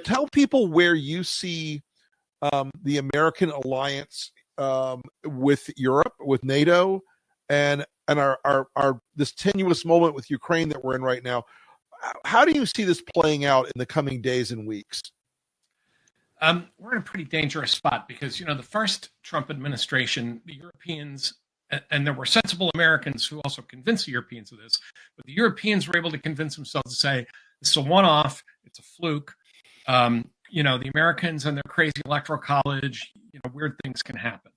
Tell people where you see the American alliance with Europe, with NATO, and our this tenuous moment with Ukraine that we're in right now. How do you see this playing out in the coming days and weeks? We're in a pretty dangerous spot because, the first Trump administration, the Europeans, and there were sensible Americans who also convinced the Europeans of this, but the Europeans were able to convince themselves to say, this is a one-off, it's a fluke. The Americans and their crazy electoral college, weird things can happen.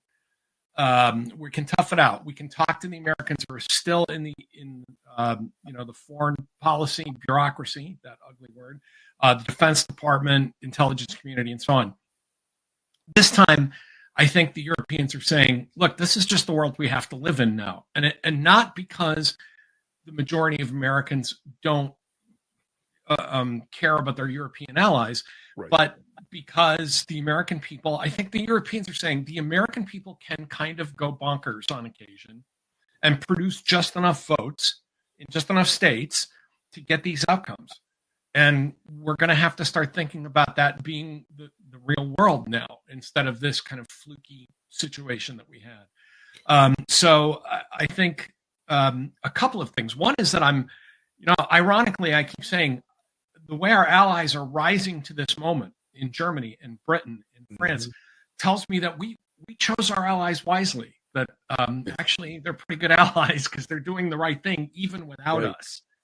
We can tough it out. We can talk to the Americans who are still in the foreign policy bureaucracy, that ugly word, the Defense Department, intelligence community, and so on. This time, I think the Europeans are saying, look, this is just the world we have to live in now. And not because the majority of Americans don't care about their European allies, right, but because the American people, I think the Europeans are saying the American people can kind of go bonkers on occasion and produce just enough votes in just enough states to get these outcomes. And we're going to have to start thinking about that being the real world now, instead of this kind of fluky situation that we had. So I think a couple of things. One is that ironically, I keep saying the way our allies are rising to this moment in Germany and Britain and France tells me that we chose our allies wisely, that actually they're pretty good allies because they're doing the right thing even without us.